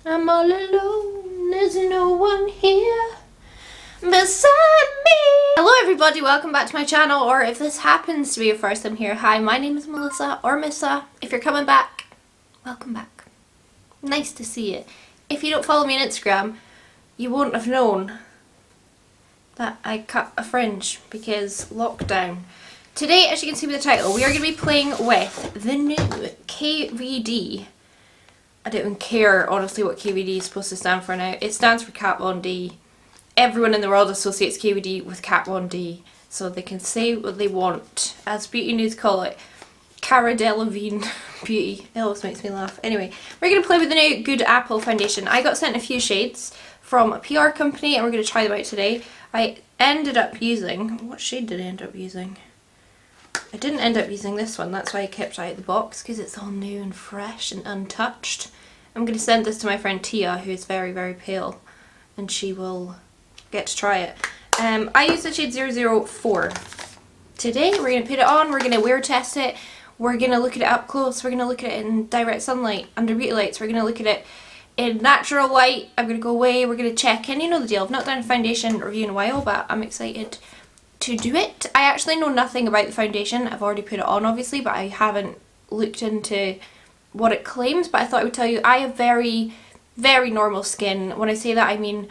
I'm all alone, there's no one here beside me. Hello everybody, welcome back to my channel, or if this happens to be your first time here, hi, my name is Melissa, or Missa. If you're coming back, welcome back. Nice to see you. If you don't follow me on Instagram, you won't have known that I cut a fringe because lockdown. Today, as you can see with the title, we are going to be playing with the new KVD. I don't even care, honestly, what KVD is supposed to stand for now. It stands for Kat Von D. Everyone in the world associates KVD with Kat Von D, so they can say what they want. As beauty news call it, Cara Delevingne beauty. It always makes me laugh. Anyway, we're going to play with the new Good Apple foundation. I got sent a few shades from a PR company and we're going to try them out today. I ended up using... What shade did I end up using? I didn't end up using this one, that's why I kept it out of the box, because it's all new and fresh and untouched. I'm going to send this to my friend Tia, who is very, very pale, and she will get to try it. I used the shade 004. Today we're going to put it on, we're going to wear test it, we're going to look at it up close, we're going to look at it in direct sunlight, under beauty lights, we're going to look at it in natural light. I'm going to go away, we're going to check in, you know the deal. I've not done a foundation review in a while, but I'm excited to do it. I actually know nothing about the foundation. I've already put it on obviously, but I haven't looked into what it claims, but I thought I would tell you I have very, very normal skin. When I say that, I mean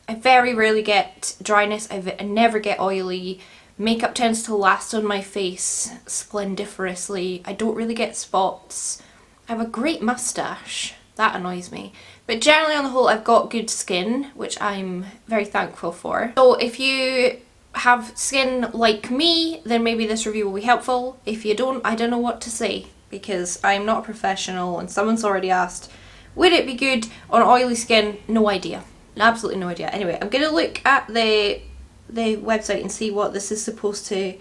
I very rarely get dryness, I never get oily. Makeup tends to last on my face splendiferously. I don't really get spots. I have a great moustache. That annoys me. But generally on the whole I've got good skin, which I'm very thankful for. So if you have skin like me, then maybe this review will be helpful. If you don't, I don't know what to say, because I'm not a professional and someone's already asked, would it be good on oily skin? No idea. Absolutely no idea. Anyway, I'm going to look at the website and see what this is supposed to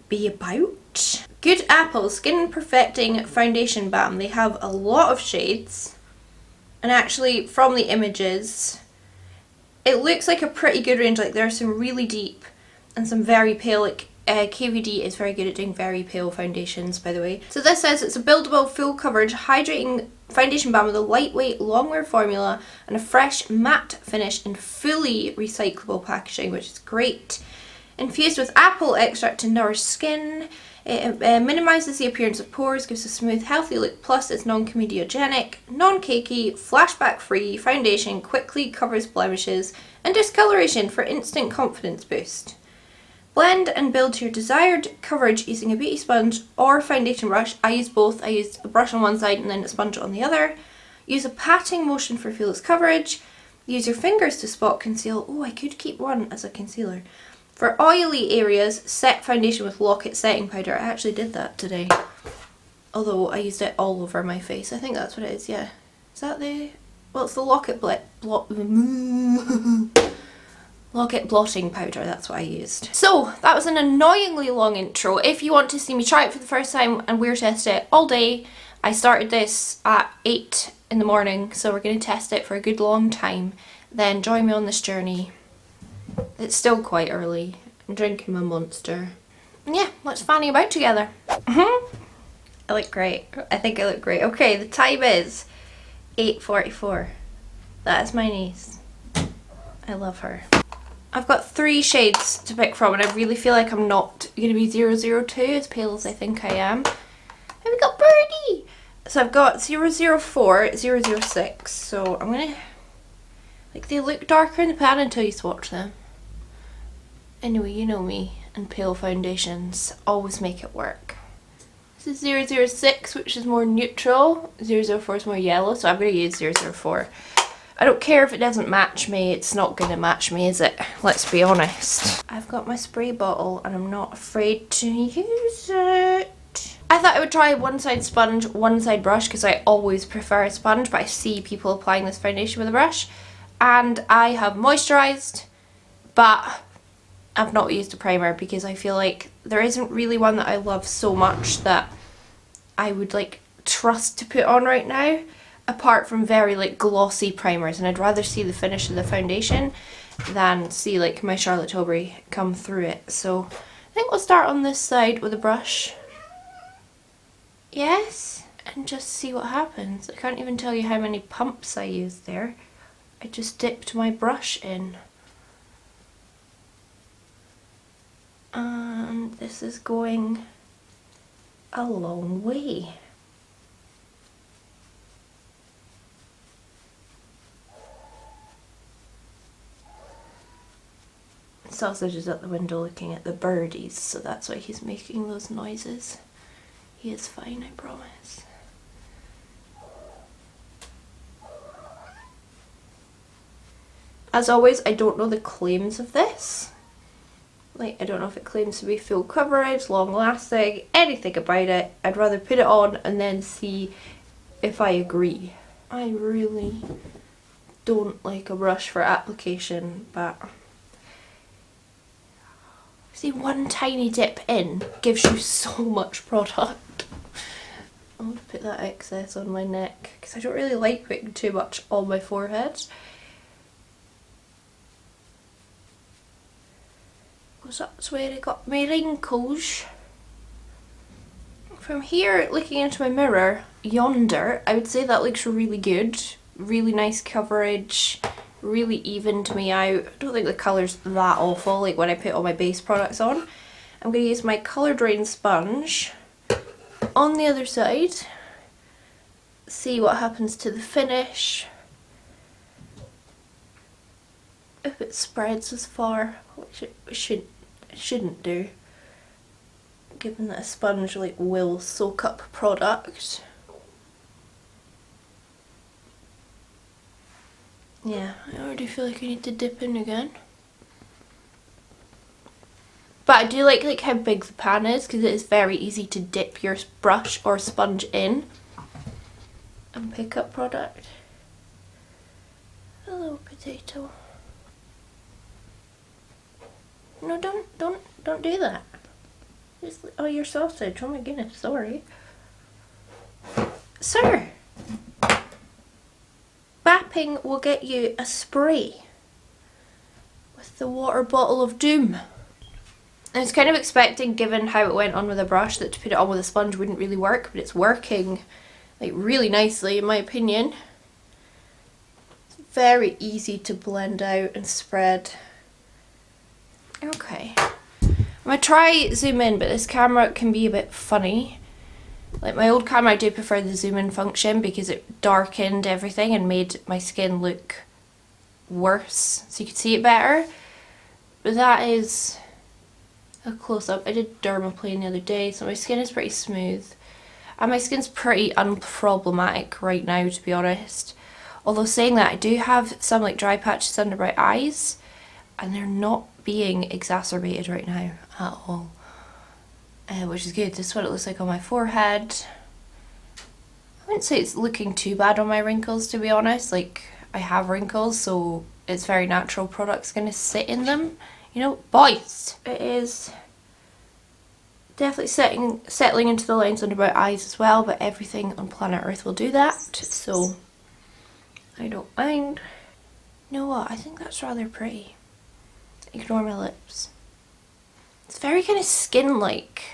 be about. Good Apple Skin Perfecting Foundation Balm. They have a lot of shades, and actually from the images it looks like a pretty good range. Like there are some really deep and some very pale. Like KVD is very good at doing very pale foundations, by the way. So this says it's a buildable, full coverage, hydrating foundation balm with a lightweight, long wear formula and a fresh matte finish in fully recyclable packaging, which is great. Infused with apple extract to nourish skin. It minimises the appearance of pores, gives a smooth, healthy look, plus it's non-comedogenic, non-cakey, flashback-free foundation, quickly covers blemishes and discoloration for instant confidence boost. Blend and build to your desired coverage using a beauty sponge or foundation brush. I use both. I used a brush on one side and then a sponge on the other. Use a patting motion for flawless coverage. Use your fingers to spot conceal. Oh, I could keep one as a concealer. For oily areas, set foundation with Lock-It setting powder. I actually did that today, although I used it all over my face. I think that's what it is, yeah. Is that the... Well, it's the Lock-It Lock-It blotting powder, that's what I used. So, that was an annoyingly long intro. If you want to see me try it for the first time and wear test it all day, I started this at 8 in the morning, so we're going to test it for a good long time. Then join me on this journey. It's still quite early. I'm drinking my Monster. And yeah, let's fanny about together. I look great. I think I look great. Okay, the time is 8:44. That is my niece. I love her. I've got 3 shades to pick from, and I really feel like I'm not going to be 002, as pale as I think I am. And we got Birdie! So I've got 004, 006, so I'm going to... Like, they look darker in the pan until you swatch them. Anyway, you know me, and pale foundations always make it work. This is 006, which is more neutral. 004 is more yellow, so I'm going to use 004. I don't care if it doesn't match me, it's not going to match me, is it? Let's be honest. I've got my spray bottle and I'm not afraid to use it. I thought I would try one side sponge, one side brush, because I always prefer a sponge, but I see people applying this foundation with a brush. And I have moisturised, but I've not used a primer because I feel like there isn't really one that I love so much that I would like trust to put on right now, apart from very like glossy primers, and I'd rather see the finish of the foundation than see like my Charlotte Tilbury come through it. So I think we'll start on this side with a brush. Yes, and just see what happens. I can't even tell you how many pumps I used there. I just dipped my brush in. And this is going a long way. Sausage is at the window looking at the birdies, so that's why he's making those noises. He is fine, I promise. As always, I don't know the claims of this. Like, I don't know if it claims to be full coverage, long lasting, anything about it. I'd rather put it on and then see if I agree. I really don't like a brush for application, but see, one tiny dip in gives you so much product. I'm going to put that excess on my neck because I don't really like putting too much on my forehead. Because that's where I got my wrinkles. From here, looking into my mirror, yonder, I would say that looks really good. Really nice coverage. Really evened me out. I don't think the colour's that awful, like when I put all my base products on. I'm going to use my Colour Drain sponge on the other side. See what happens to the finish. If it spreads as far, which it shouldn't do, given that a sponge like will soak up product. Yeah, I already feel like I need to dip in again. But I do like how big the pan is, because it is very easy to dip your brush or sponge in and pick up product. Hello, potato. No, don't do that. Just, oh, your sausage. Oh my goodness, sorry. Sir! Bapping will get you a spray with the water bottle of doom. I was kind of expecting, given how it went on with a brush, that to put it on with a sponge wouldn't really work, but it's working like really nicely in my opinion. It's very easy to blend out and spread. Okay, I'm gonna try zoom in, but this camera can be a bit funny. Like my old camera, I do prefer the zoom in function because it darkened everything and made my skin look worse, so you could see it better. But that is a close-up. I did dermaplane the other day, so my skin is pretty smooth. And my skin's pretty unproblematic right now, to be honest. Although saying that, I do have some like dry patches under my eyes, and they're not being exacerbated right now at all. Which is good. This is what it looks like on my forehead. I wouldn't say it's looking too bad on my wrinkles, to be honest. Like, I have wrinkles, so it's very natural product's gonna sit in them. You know, boys! It is definitely settling into the lines under my eyes as well, but everything on planet Earth will do that, so I don't mind. You know what? I think that's rather pretty. Ignore my lips. It's very kind of skin-like.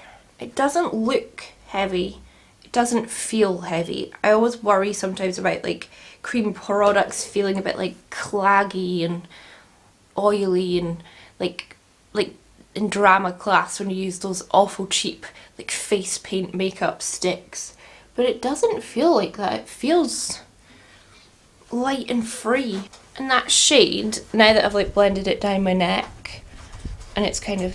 It doesn't look heavy. It doesn't feel heavy. I always worry sometimes about like cream products feeling a bit like claggy and oily and like in drama class when you use those awful cheap like face paint makeup sticks. But it doesn't feel like that. It feels light and free. And that shade, now that I've like blended it down my neck and it's kind of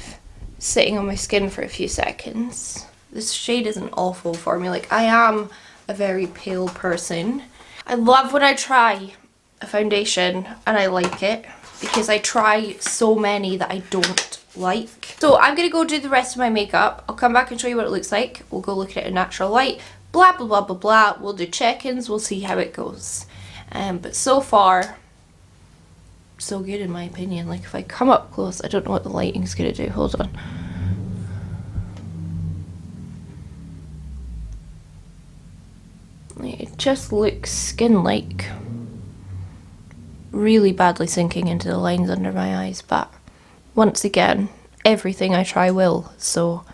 sitting on my skin for a few seconds, this shade isn't awful for me. Like, I am a very pale person. I love when I try a foundation and I like it, because I try so many that I don't like. So I'm gonna go do the rest of my makeup. I'll come back and show you what it looks like. We'll go look at it in natural light, blah blah blah blah blah. We'll do check-ins, we'll see how it goes. But so far, so good in my opinion. Like, if I come up close, I don't know what the lighting's gonna do. Hold on. It just looks skin-like. Really badly sinking into the lines under my eyes, but once again, everything I try will, so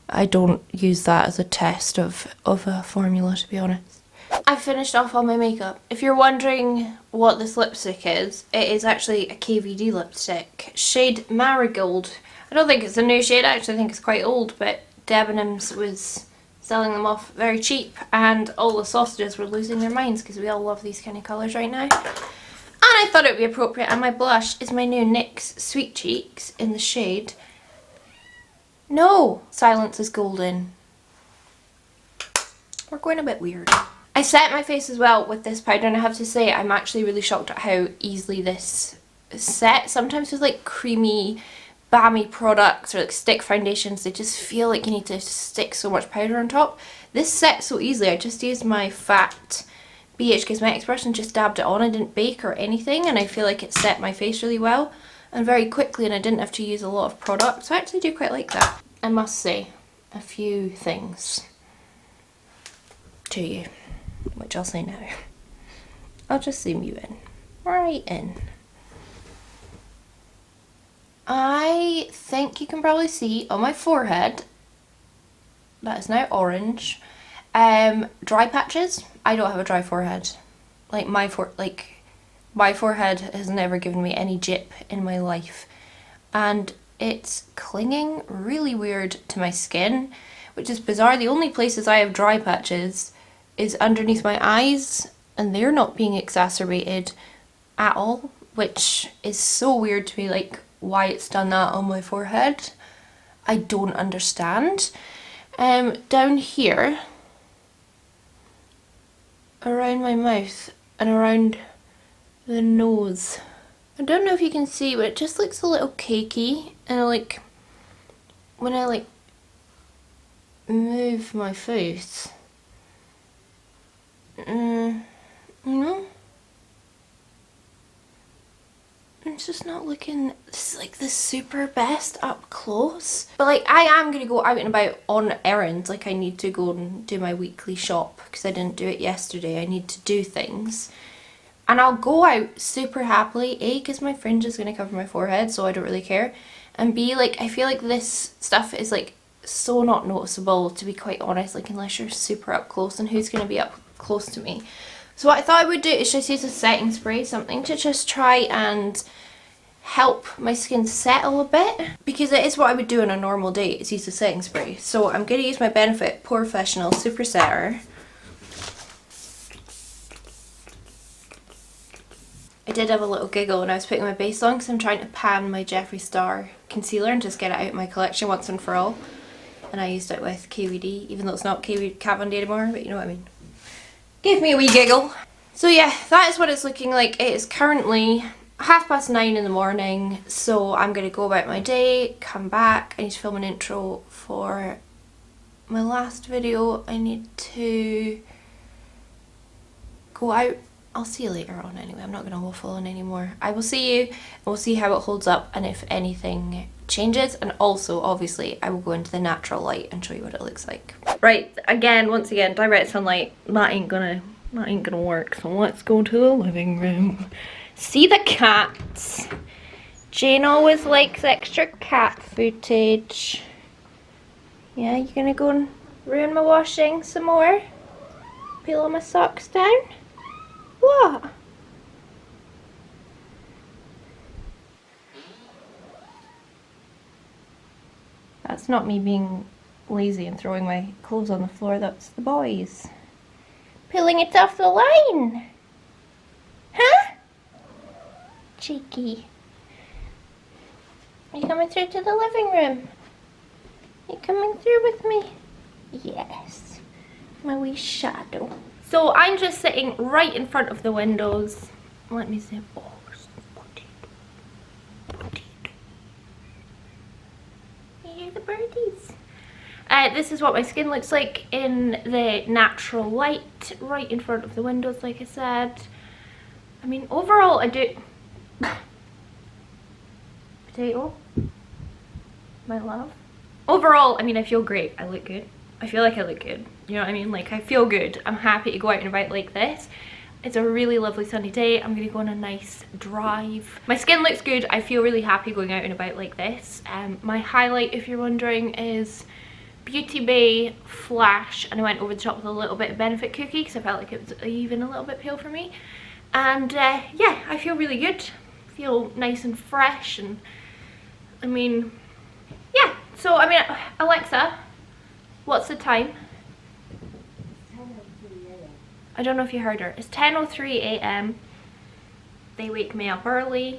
I don't use that as a test of a formula, to be honest. I've finished off all my makeup. If you're wondering what this lipstick is, it is actually a KVD lipstick. Shade Marigold. I don't think it's a new shade, I actually think it's quite old, but Debenhams was selling them off very cheap and all the sausages were losing their minds because we all love these kind of colours right now. And I thought it would be appropriate, and my blush is my new NYX Sweet Cheeks in the shade No! Silence is Golden. We're going a bit weird. I set my face as well with this powder, and I have to say I'm actually really shocked at how easily this sets. Sometimes with like creamy, balmy products or like stick foundations, they just feel like you need to stick so much powder on top. This sets so easily. I just used my fat BH Cosmetics brush and just dabbed it on. I didn't bake or anything, and I feel like it set my face really well and very quickly, and I didn't have to use a lot of product, so I actually do quite like that. I must say a few things to you, which I'll say now. I'll just zoom you in, right in. I think you can probably see on my forehead, that is now orange, dry patches. I don't have a dry forehead. Like my forehead has never given me any jip in my life, and it's clinging really weird to my skin, which is bizarre. The only places I have dry patches is underneath my eyes, and they're not being exacerbated at all, which is so weird to me, like why it's done that on my forehead. I don't understand. Down here, around my mouth and around the nose, I don't know if you can see, but it just looks a little cakey, and like when I like move my face, you know, it's just not looking like the super best up close. But like I am gonna go out and about on errands. Like I need to go and do my weekly shop because I didn't do it yesterday. I need to do things, and I'll go out super happily. A, because my fringe is gonna cover my forehead, so I don't really care, and B, like I feel like this stuff is like so not noticeable, to be quite honest, like unless you're super up close, and who's gonna be up close to me? So what I thought I would do is just use a setting spray, something to just try and help my skin settle a bit, because it is what I would do on a normal day, is use a setting spray. So I'm going to use my Benefit Professional Super Setter. I did have a little giggle when I was putting my base on, because I'm trying to pan my Jeffree Star concealer and just get it out of my collection once and for all. And I used it with KVD, even though it's not Kat Von D anymore, but you know what I mean. Gave me a wee giggle. So yeah, that is what it's looking like. It is currently 9:30 in the morning, so I'm going to go about my day, come back. I need to film an intro for my last video. I need to go out. I'll see you later on anyway. I'm not going to waffle on anymore. I will see you, and we'll see how it holds up and if anything changes. And also, obviously, I will go into the natural light and show you what it looks like. Right, once again, direct sunlight, that ain't gonna work. So let's go to the living room. See the cats. Jane always likes extra cat footage. Yeah, you gonna go and ruin my washing some more? Peel all my socks down? What? That's not me being lazy and throwing my clothes on the floor, that's the boys. Pulling it off the line! Huh? Cheeky. Are you coming through to the living room? You coming through with me? Yes. My wee shadow. So I'm just sitting right in front of the windows. Let me see. Oh, you hear the birdies? This is what my skin looks like in the natural light, right in front of the windows, like I said. I mean, overall, I do... Potato? My love? Overall, I mean, I feel great. I look good. I feel like I look good. You know what I mean? Like, I feel good. I'm happy to go out and about like this. It's a really lovely sunny day. I'm going to go on a nice drive. My skin looks good. I feel really happy going out and about like this. My highlight, if you're wondering, is Beauty Bay Flash, and I went over the top with a little bit of Benefit Cookie because I felt like it was even a little bit pale for me. And yeah, I feel really good. Feel nice and fresh, and I mean, yeah. So I mean, Alexa, what's the time? I don't know if you heard her. It's 10:03 a.m. They wake me up early.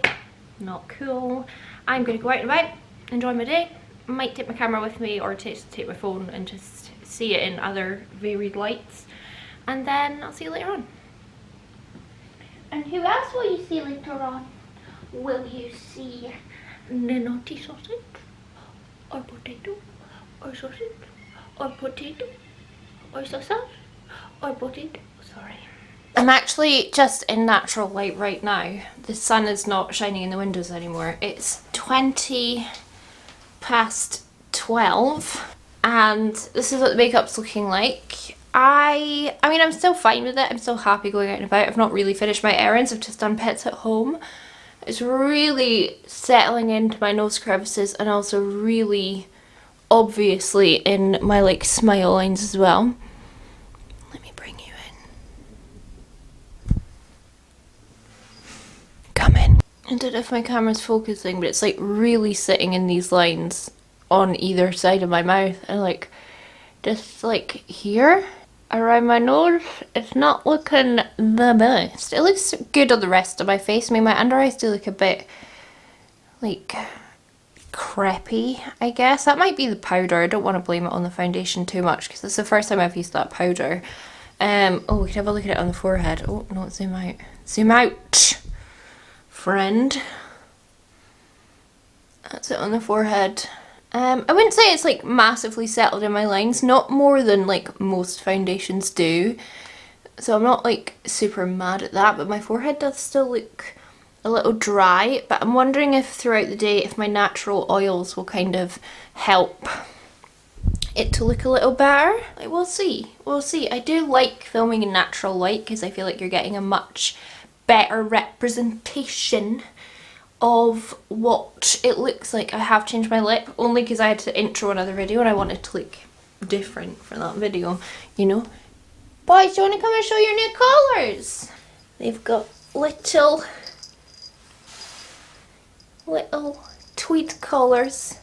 Not cool. I'm gonna go out and about, enjoy my day. Might take my camera with me, or take my phone and just see it in other varied lights. And then I'll see you later on. And who else will you see later on? Will you see the naughty sausage? Or potato? Or sausage? Or potato? Or sausage? Or potato? Sorry. I'm actually just in natural light right now. The sun is not shining in the windows anymore. It's 20 past 12 and this is what the makeup's looking like. I mean, I'm still fine with it. I'm still happy going out and about. I've not really finished my errands. I've just done pets at home. It's really settling into my nose crevices and also really obviously in my like smile lines as well. Let me bring you in. Come in. I don't know if my camera's focusing, but it's like really sitting in these lines on either side of my mouth, and like just like here around my nose, it's not looking the best. It looks good on the rest of my face. I mean, my under eyes do look a bit like crepey, I guess. That might be the powder. I don't want to blame it on the foundation too much because it's the first time I've used that powder. Oh, we can have a look at it on the forehead. Oh no, zoom out. Zoom out, friend. That's it on the forehead. I wouldn't say it's like massively settled in my lines, not more than like most foundations do. So I'm not like super mad at that, but my forehead does still look a little dry. But I'm wondering if throughout the day, if my natural oils will kind of help it to look a little better. Like, we'll see. We'll see. I do like filming in natural light because I feel like you're getting a much better representation of what it looks like. I have changed my lip only because I had to intro another video and I wanted to look different for that video, you know. Boys, do you want to come and show your new colours? They've got little tweed collars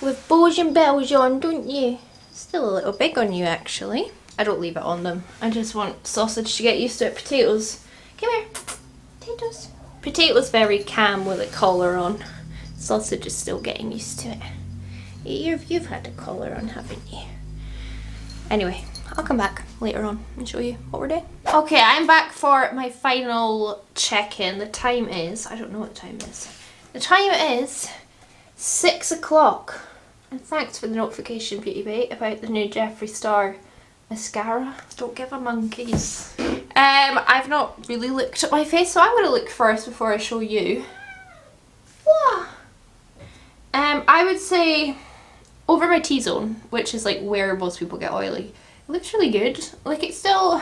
with bows and bells on, don't you? Still a little big on you actually. I don't leave it on them. I just want sausage to get used to it. Potatoes, come here. Potatoes. Potato's very calm with a collar on. Sausage is still getting used to it. You've had a collar on, haven't you? Anyway, I'll come back later on and show you what we're doing. Okay, I'm back for my final check-in. The time is, I don't know what the time is. The time is 6 o'clock. And thanks for the notification, Beauty Bay, about the new Jeffree Star mascara. Don't give a monkeys. I've not really looked at my face, so I'm going to look first before I show you. What? I would say over my T-zone, which is like where most people get oily, it looks really good. Like, it's still,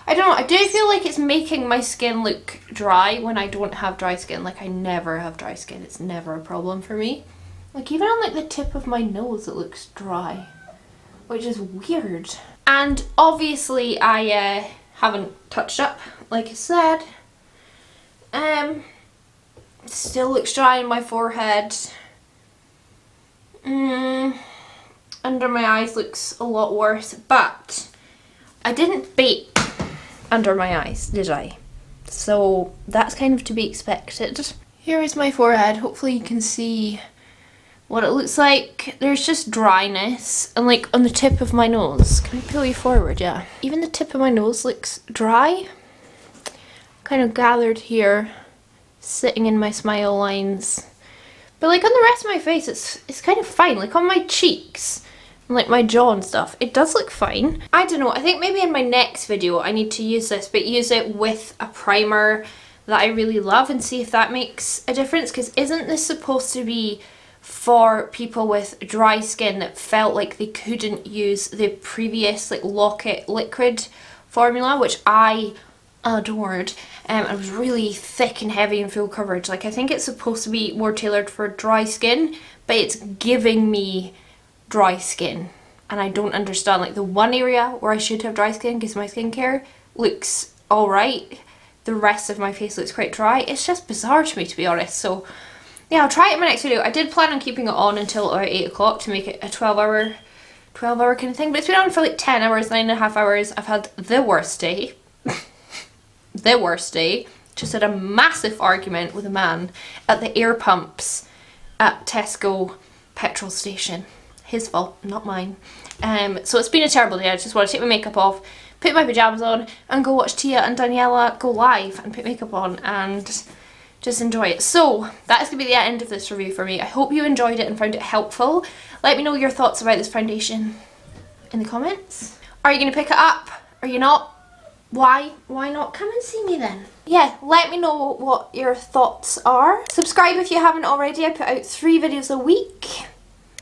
I don't know, I do feel like it's making my skin look dry when I don't have dry skin. Like, I never have dry skin. It's never a problem for me. Like, even on like the tip of my nose it looks dry, which is weird. And obviously I haven't touched up, like I said. Still looks dry in my forehead. Under my eyes looks a lot worse, but I didn't bake under my eyes, did I? So that's kind of to be expected. Here is my forehead. Hopefully you can see what it looks like. There's just dryness, and like on the tip of my nose, can I pull you forward? Yeah, even the tip of my nose looks dry, kind of gathered here, sitting in my smile lines. But like on the rest of my face, it's kind of fine. Like on my cheeks and like my jaw and stuff, it does look fine. I don't know, I think maybe in my next video I need to use this, but use it with a primer that I really love and see if that makes a difference. Because isn't this supposed to be for people with dry skin that felt like they couldn't use the previous like Lock-It liquid formula, which I adored. It was really thick and heavy and full coverage. Like, I think it's supposed to be more tailored for dry skin, but it's giving me dry skin, and I don't understand, like the one area where I should have dry skin because my skincare looks alright, the rest of my face looks quite dry. It's just bizarre to me, to be honest. So yeah, I'll try it in my next video. I did plan on keeping it on until about 8 o'clock to make it a 12 hour kind of thing, but it's been on for like 10 hours, 9.5 hours. I've had the worst day. The worst day. Just had a massive argument with a man at the air pumps at Tesco petrol station. His fault, not mine. So it's been a terrible day. I just want to take my makeup off, put my pyjamas on, and go watch Tia and Daniela go live and put makeup on and just enjoy it. So that is going to be the end of this review for me. I hope you enjoyed it and found it helpful. Let me know your thoughts about this foundation in the comments. Are you going to pick it up? Are you not? Why not? Come and see me then. Yeah, let me know what your thoughts are. Subscribe if you haven't already. I put out 3 videos a week.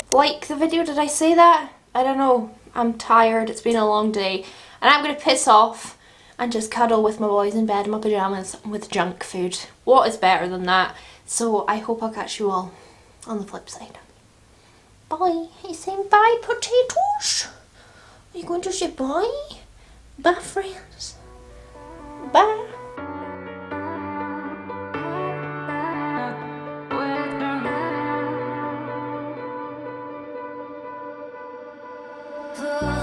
Like the video, did I say that? I don't know. I'm tired. It's been a long day. And I'm going to piss off and just cuddle with my boys in bed in my pyjamas with junk food. What is better than that? So I hope I'll catch you all on the flip side. Bye. Are you saying bye, potatoes? Are you going to say bye? Bye, friends. Bye. Oh